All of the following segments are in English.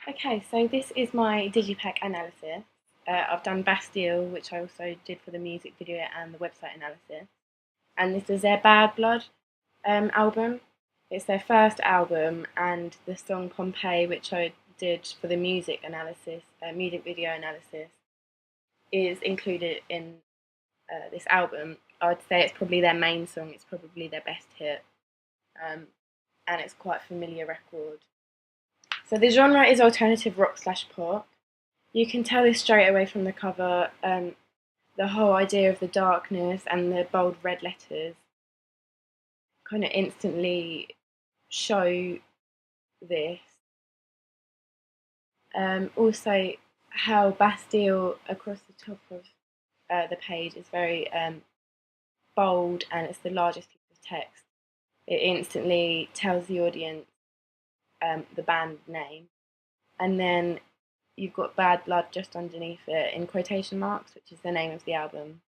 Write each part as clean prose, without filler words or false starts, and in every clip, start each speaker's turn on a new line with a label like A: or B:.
A: Okay, so this is my Digipack analysis. I've done Bastille, which I also did for the music video and the website analysis. And this is their Bad Blood album. It's their first album, and the song Pompeii, which I did for the music analysis, music video analysis, is included in this album. I'd say it's probably their main song, it's probably their best hit, and it's quite a familiar record. So the genre is alternative rock/pop. You can tell this straight away from the cover. The whole idea of the darkness and the bold red letters kind of instantly show this. Also, how Bastille across the top of the page is very bold, and it's the largest piece of text. It instantly tells the audience the band name, and then you've got Bad Blood just underneath it in quotation marks, which is the name of the album.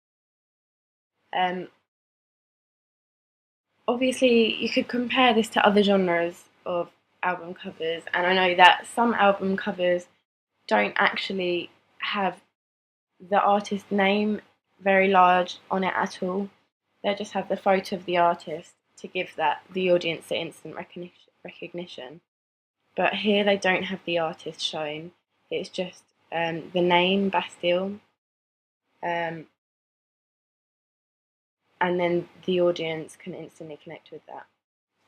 A: Obviously, you could compare this to other genres of album covers, and I know that some album covers don't actually have the artist name very large on it at all. They just have the photo of the artist to give that the audience the instant recognition. But here they don't have the artist shown. It's just the name Bastille, and then the audience can instantly connect with that.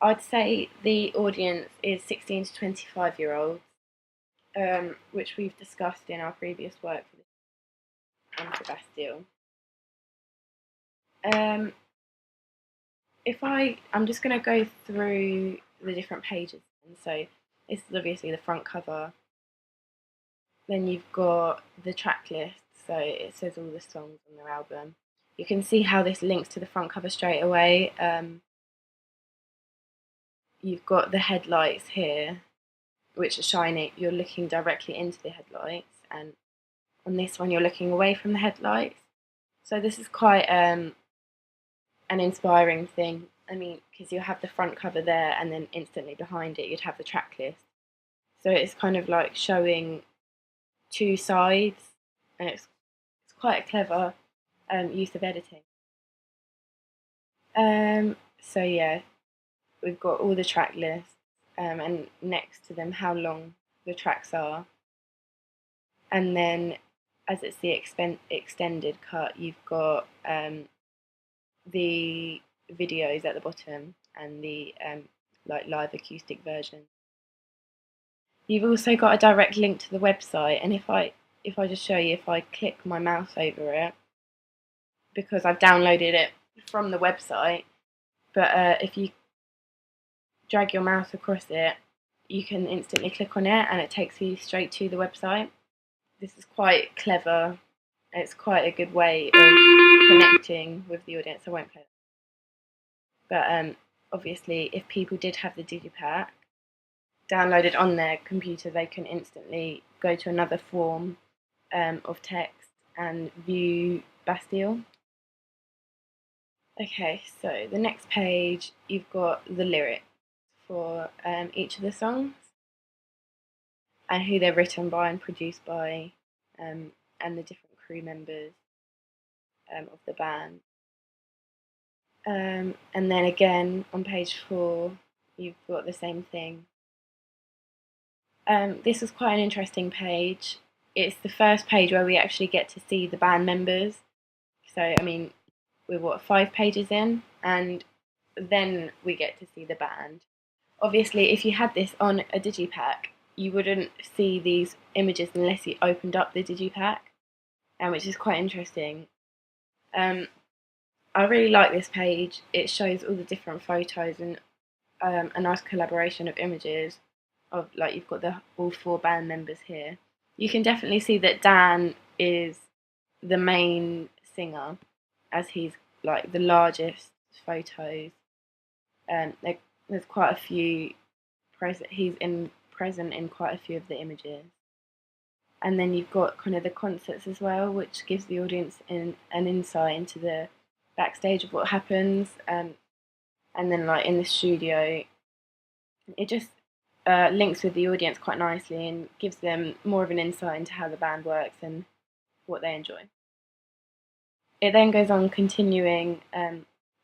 A: I'd say the audience is 16 to 25-year-olds, which we've discussed in our previous work for this and for Bastille. I'm just going to go through the different pages. And so this is obviously the front cover. Then you've got the track list, so it says all the songs on their album. You can see how this links to the front cover straight away. You've got the headlights here, which are shining. You're looking directly into the headlights, and on this one you're looking away from the headlights. So this is quite an inspiring thing. I mean, because you have the front cover there, and then instantly behind it you'd have the track list. So it's kind of like showing two sides, and it's quite a clever use of editing. So yeah, we've got all the track lists, and next to them how long the tracks are. And then, as it's the extended cut, you've got the videos at the bottom and the like live acoustic version. You've also got a direct link to the website, and if I just show you, if I click my mouse over it, because I've downloaded it from the website, but if you drag your mouse across it, you can instantly click on it and it takes you straight to the website. This is quite clever. It's quite a good way of connecting with the audience. I won't play it. But obviously, if people did have the Digipack downloaded on their computer, they can instantly go to another form of text and view Bastille. Okay, so the next page, you've got the lyrics for each of the songs and who they're written by and produced by, and the different crew members of the band. And then again on page 4, you've got the same thing. This was quite an interesting page. It's the first page where we actually get to see the band members. So, I mean, we're 5 pages in, and then we get to see the band. Obviously, if you had this on a Digipack, you wouldn't see these images unless you opened up the Digipack, which is quite interesting. I really like this page. It shows all the different photos and a nice collaboration of images of, like, you've got all 4 band members here. You can definitely see that Dan is the main singer, as he's like the largest photos. There's quite a few he's present in quite a few of the images. And then you've got kind of the concerts as well, which gives the audience an insight into the backstage of what happens. And then, like, in the studio, links with the audience quite nicely and gives them more of an insight into how the band works and what they enjoy. It then goes on continuing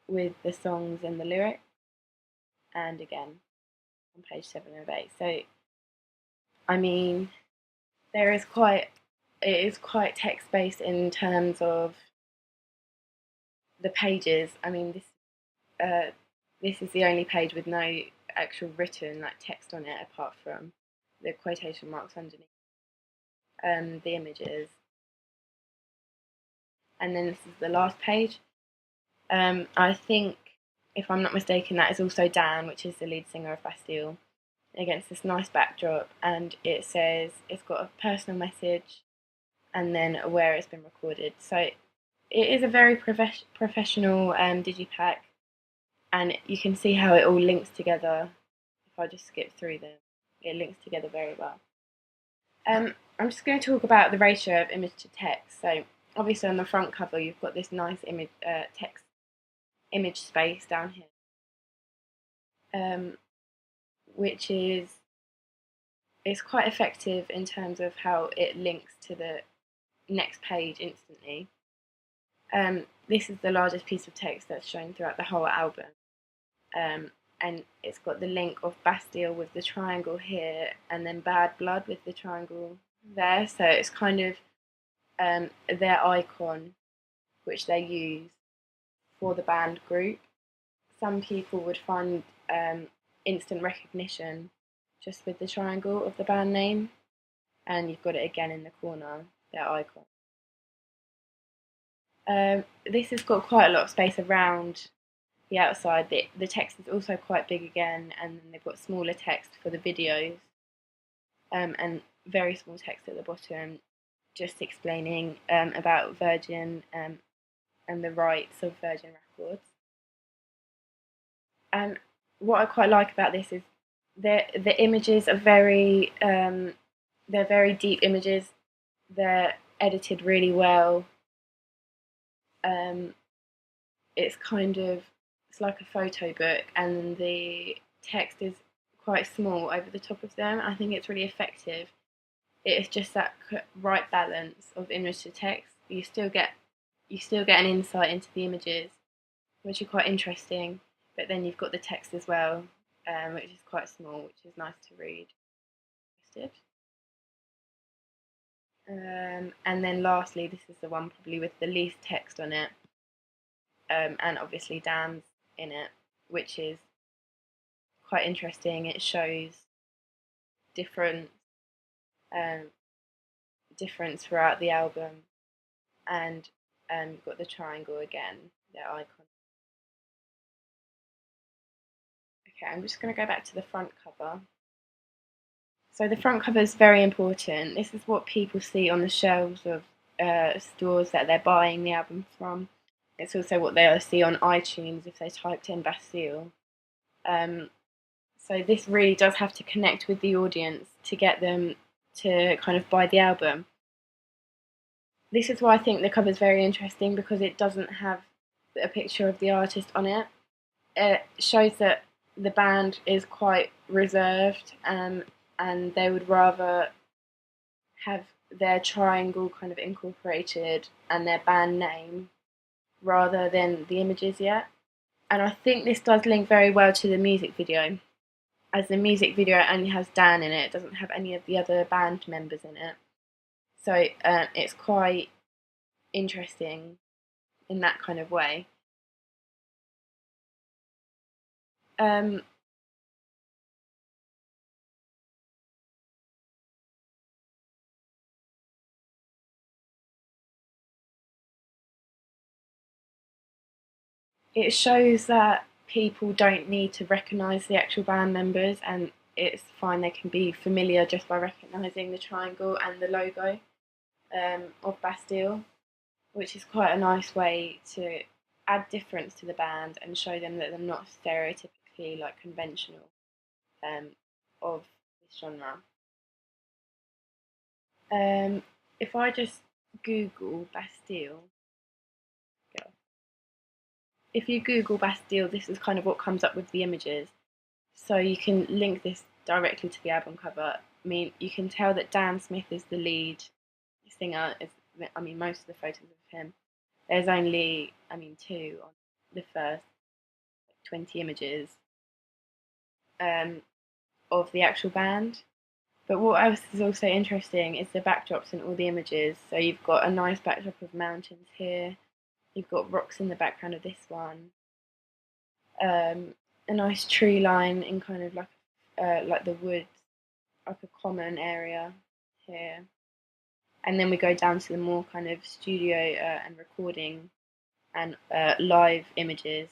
A: with the songs and the lyrics, and again on page 7 of 8. So, I mean, it is quite text-based in terms of the pages. I mean, this is the only page with no actual written like text on it, apart from the quotation marks underneath the images. And then this is the last page. I think, if I'm not mistaken, that is also Dan, which is the lead singer of Bastilles, against this nice backdrop, and it says it's got a personal message and then where it's been recorded. So it is a very professional digipack, and you can see how it all links together. If I just skip through them, it links together very well. I'm just going to talk about the ratio of image to text. So obviously on the front cover you've got this nice image space down here, which is quite effective in terms of how it links to the next page instantly. This is the largest piece of text that's shown throughout the whole album, and it's got the link of Bastille with the triangle here, and then Bad Blood with the triangle there. So it's kind of their icon, which they use for the band group. Some people would find instant recognition just with the triangle of the band name, and you've got it again in the corner, their icon. This has got quite a lot of space around the outside. The text is also quite big again, and then they've got smaller text for the videos, and very small text at the bottom, just explaining about Virgin and the rights of Virgin Records. And what I quite like about this is the images are they're very deep images. They're edited really well. It's like a photo book, and the text is quite small over the top of them. I think it's really effective. It is just that right balance of image to text. You still get an insight into the images, which are quite interesting, but then you've got the text as well, which is quite small, which is nice to read. And then lastly, this is the one probably with the least text on it, and obviously Dan's in it, which is quite interesting. It shows difference throughout the album, and you've got the triangle again, their icon. Okay, I'm just going to go back to the front cover. So the front cover is very important. This is what people see on the shelves of stores that they're buying the album from. It's also what they'll see on iTunes if they typed in Bastilles. So this really does have to connect with the audience to get them to kind of buy the album. This is why I think the cover is very interesting, because it doesn't have a picture of the artist on it. It shows that the band is quite reserved, and they would rather have their triangle kind of incorporated and their band name rather than the images yet. And I think this does link very well to the music video, as the music video only has Dan in it. It doesn't have any of the other band members in it. So it's quite interesting in that kind of way. It shows that people don't need to recognise the actual band members, and it's fine, they can be familiar just by recognising the triangle and the logo of Bastilles, which is quite a nice way to add difference to the band and show them that they're not stereotypically like conventional of this genre. If I just Google Bastilles, if you Google Bastilles, this is kind of what comes up with the images. So you can link this directly to the album cover. I mean, you can tell that Dan Smith is the lead singer. Most of the photos of him. There's only, two on the first 20 images of the actual band. But what else is also interesting is the backdrops in all the images. So you've got a nice backdrop of mountains here. You've got rocks in the background of this one. A nice tree line in kind of like the woods, like a common area here. And then we go down to the more kind of studio and recording and live images.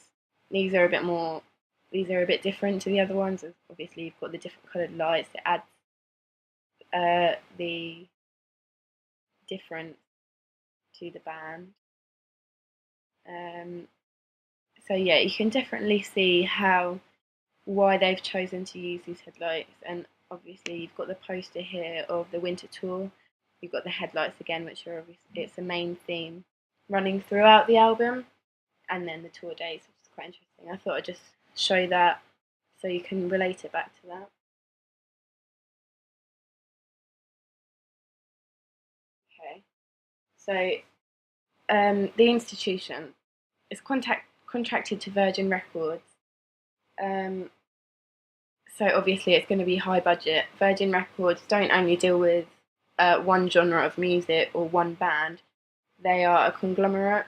A: These are a bit different to the other ones. Obviously, you've got the different coloured lights that adds the difference to the band. So yeah, you can definitely see why they've chosen to use these headlights. And obviously, you've got the poster here of the winter tour. You've got the headlights again, which are it's the main theme running throughout the album, and then the tour days, which is quite interesting. I thought I'd just show that so you can relate it back to that. Okay, so the institution is contracted to Virgin Records. So obviously it's going to be high budget. Virgin Records don't only deal with one genre of music or one band. They are a conglomerate,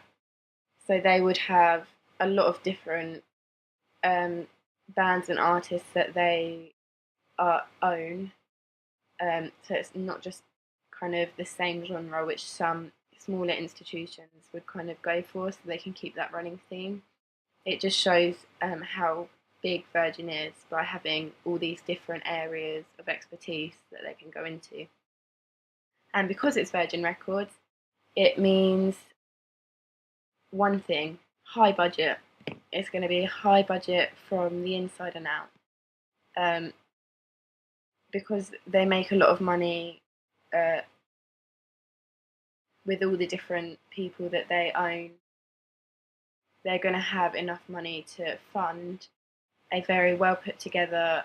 A: so they would have a lot of different bands and artists that they own. So it's not just kind of the same genre which some smaller institutions would kind of go for, so they can keep that running theme. It just shows how big Virgin is by having all these different areas of expertise that they can go into. And because it's Virgin Records, it means one thing: high budget. It's going to be high budget from the inside and out. Because they make a lot of money with all the different people that they own, they're going to have enough money to fund a very well put together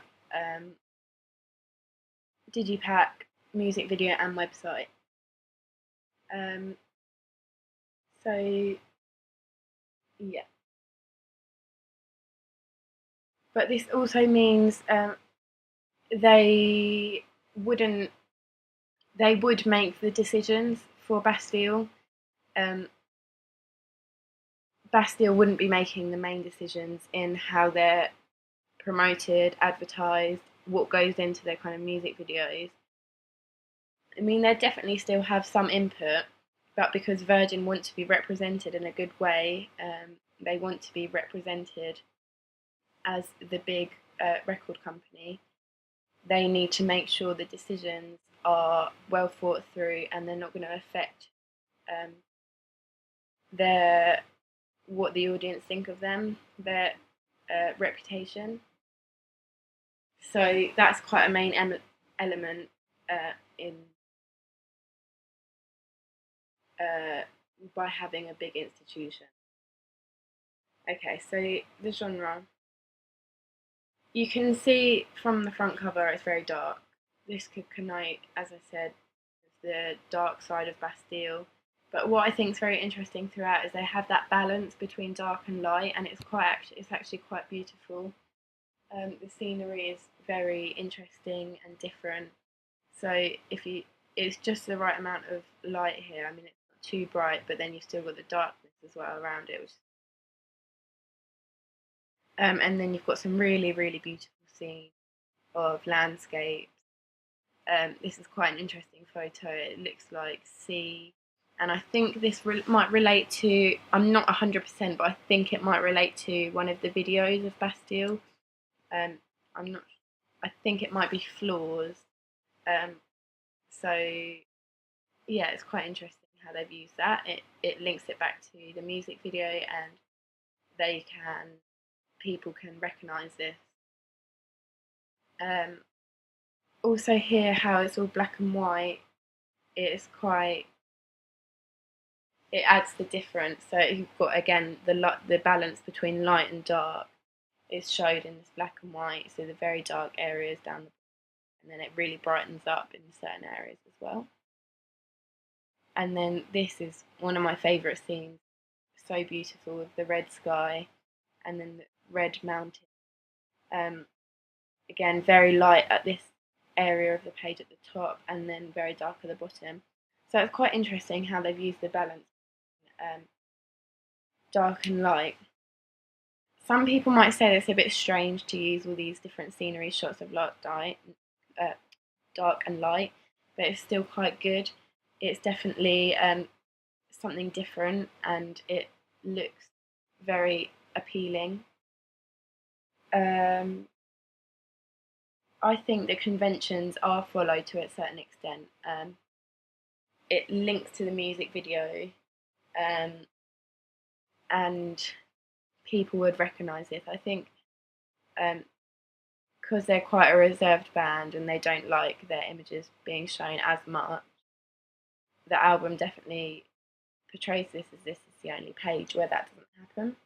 A: Digipack music video and website. So yeah, but this also means they wouldn't they would make the decisions for Bastille. Bastille wouldn't be making the main decisions in how they're promoted, advertised, what goes into their kind of music videos. I mean, they definitely still have some input, but because Virgin want to be represented in a good way, they want to be represented as the big record company. They need to make sure the decisions are well thought through and they're not going to affect what the audience think of them, their reputation. So that's quite a main element in by having a big institution. Okay, so the genre. You can see from the front cover it's very dark. This could connote, as I said, the dark side of Bastille. But what I think is very interesting throughout is they have that balance between dark and light, and it's actually quite beautiful. The scenery is very interesting and different. So it's just the right amount of light here. I mean, it's not too bright, but then you've still got the darkness as well around it. And then you've got some really, really beautiful scenes of landscapes. This is quite an interesting photo. It looks like sea. And I think this might relate to, I'm not 100%, but I think it might relate to one of the videos of Bastille. I'm not, I think it might be Floors. So, yeah, it's quite interesting how they've used that. It links it back to the music video, and people can recognise this. Also here, how it's all black and white, it adds the difference. So you've got, again, the balance between light and dark is showed in this black and white. So the very dark areas down and then it really brightens up in certain areas as well. And then this is one of my favourite scenes, so beautiful, with the red sky and then the red mountain. Again, very light at this area of the page at the top, and then very dark at the bottom. So it's quite interesting how they've used the balance, dark and light. Some people might say it's a bit strange to use all these different scenery shots of dark and light, but it's still quite good. It's definitely something different, and it looks very appealing. I think the conventions are followed to a certain extent. It links to the music video, and people would recognise this. I think because they're quite a reserved band and they don't like their images being shown as much, the album definitely portrays this as this is the only page where that doesn't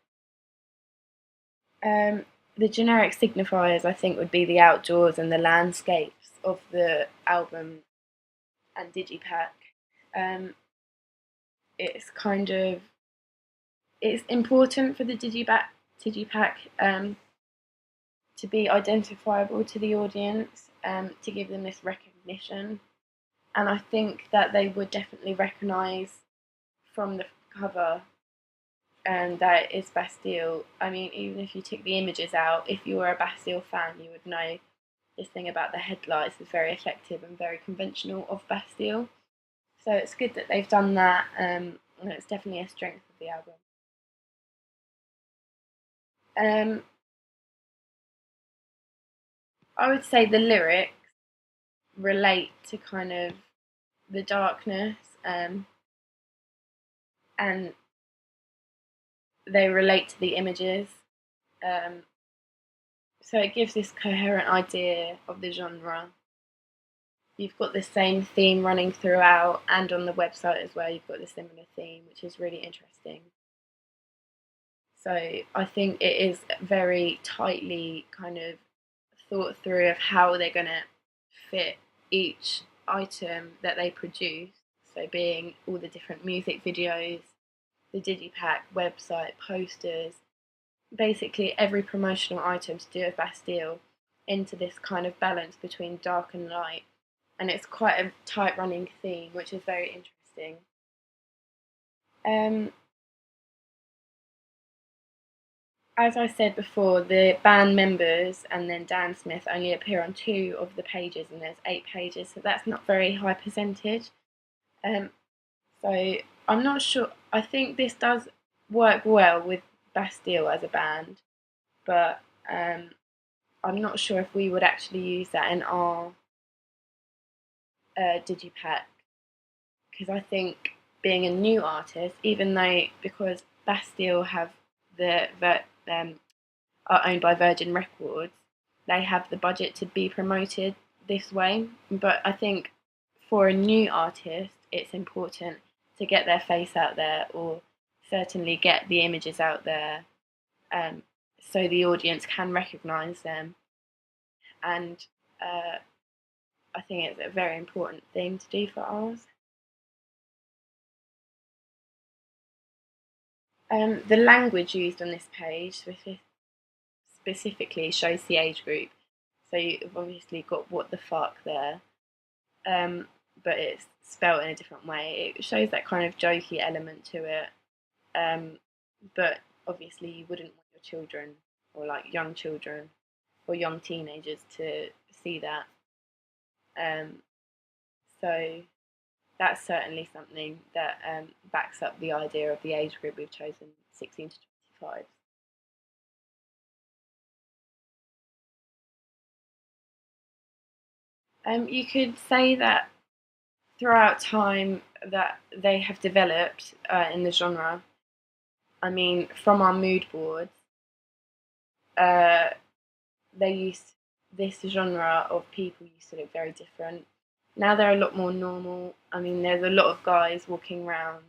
A: happen. The generic signifiers, I think, would be the outdoors and the landscapes of the album and Digipack. It's important for the Digipack to be identifiable to the audience, to give them this recognition. And I think that they would definitely recognise from the cover that it is Bastille. I mean, even if you took the images out, if you were a Bastille fan, you would know this thing about the headlights is very effective and very conventional of Bastille. So it's good that they've done that, and it's definitely a strength of the album. I would say the lyrics relate to kind of the darkness, and they relate to the images. So it gives this coherent idea of the genre. You've got the same theme running throughout, and on the website as well, you've got the similar theme, which is really interesting. So I think it is very tightly kind of thought through of how they're going to fit each item that they produce. So being all the different music videos, the Digipack website, posters, basically every promotional item to do with Bastille into this kind of balance between dark and light. And it's quite a tight running theme, which is very interesting. As I said before, the band members and then Dan Smith only appear on 2 of the pages, and there's 8 pages, so that's not very high percentage. So I'm not sure. I think this does work well with Bastille as a band, but I'm not sure if we would actually use that in our Digipack, because I think being a new artist, even though because Bastille have are owned by Virgin Records, they have the budget to be promoted this way. But I think for a new artist, it's important to get their face out there, or certainly get the images out there, so the audience can recognise them. And I think it's a very important thing to do for ours. The language used on this page specifically shows the age group. So you've obviously got what the fuck there, but it's spelled in a different way. It shows that kind of jokey element to it, but obviously you wouldn't want your children, or like young children or young teenagers, to see that. So that's certainly something that backs up the idea of the age group we've chosen, 16 to 25. You could say that throughout time that they have developed in the genre. I mean, from our mood boards, this genre of people used to look very different. Now they're a lot more normal. I mean, there's a lot of guys walking around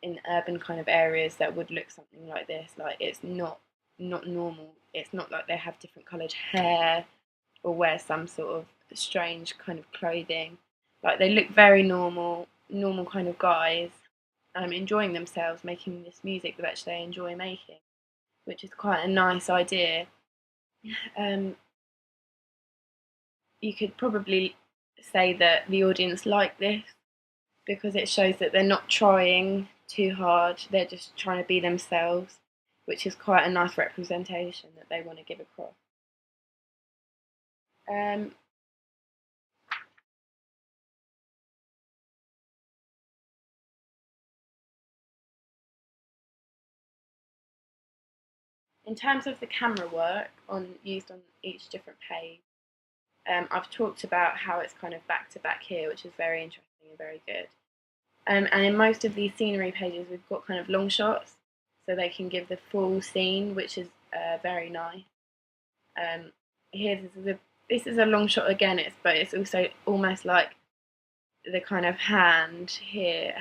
A: in urban kind of areas that would look something like this. Like, it's not normal. It's not like they have different coloured hair or wear some sort of strange kind of clothing. Like they look very normal kind of guys, enjoying themselves, making this music which they enjoy making, which is quite a nice idea. You could probably say that the audience like this because it shows that they're not trying too hard, they're just trying to be themselves, which is quite a nice representation that they want to give across. In terms of the camera work used on each different page, I've talked about how it's kind of back to back here, which is very interesting and very good. And in most of these scenery pages, we've got kind of long shots, so they can give the full scene, which is very nice. Here, this is a long shot again, but it's also almost like the kind of hand here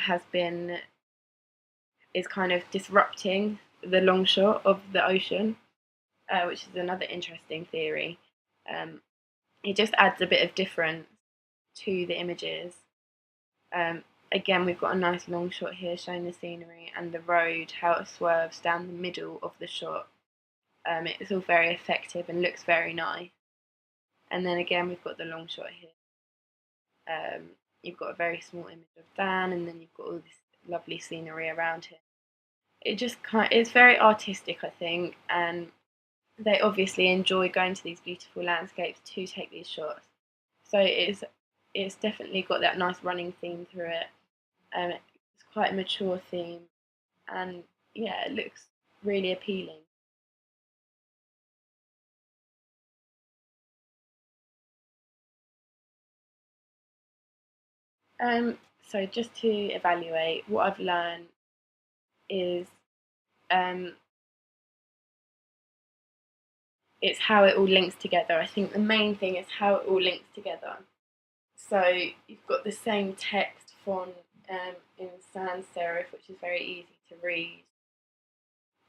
A: is kind of disrupting the long shot of the ocean, which is another interesting theory. It just adds a bit of difference to the images. Again, we've got a nice long shot here showing the scenery and the road, how it swerves down the middle of the shot. It's all very effective and looks very nice. And then again, we've got the long shot here. You've got a very small image of Dan, and then you've got all this lovely scenery around him. It's very artistic, I think, and they obviously enjoy going to these beautiful landscapes to take these shots. So it's definitely got that nice running theme through it. It's quite a mature theme, and yeah, it looks really appealing. So just to evaluate, what I've learned is it's how it all links together. I think the main thing is how it all links together. So you've got the same text font in sans serif, which is very easy to read.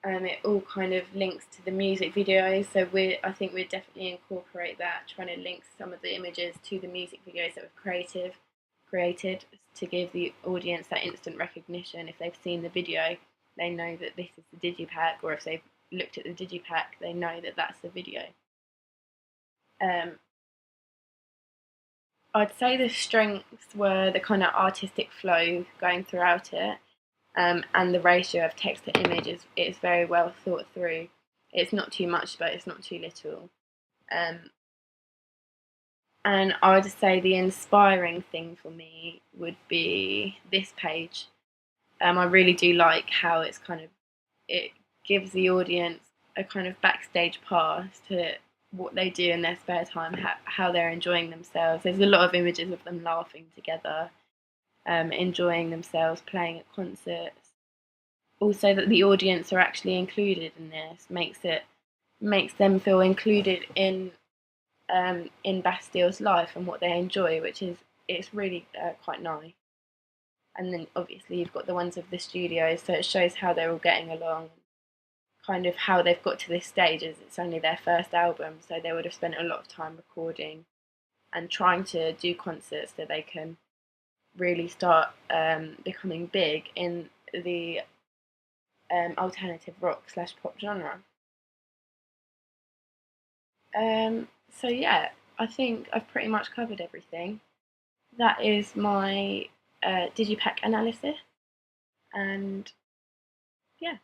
A: It all kind of links to the music videos, so I think we'd definitely incorporate that, trying to link some of the images to the music videos that we've created to give the audience that instant recognition. If they've seen the video, they know that this is the Digipack, or if they've looked at the Digipack, they know that that's the video. I'd say the strengths were the kind of artistic flow going throughout it, and the ratio of text to image is very well thought through. It's not too much, but it's not too little. And I would say the inspiring thing for me would be this page. I really do like how it gives the audience a kind of backstage pass to what they do in their spare time, how they're enjoying themselves. There's a lot of images of them laughing together, enjoying themselves, playing at concerts. Also, that the audience are actually included in this makes them feel included in Bastilles' life and what they enjoy, it's really quite nice. And then obviously you've got the ones of the studio, so it shows how they're all getting along, kind of how they've got to this stage, as it's only their first album, so they would have spent a lot of time recording and trying to do concerts so they can really start becoming big in the alternative rock / pop genre. So yeah, I think I've pretty much covered everything. That is my Digipack analysis, and yeah.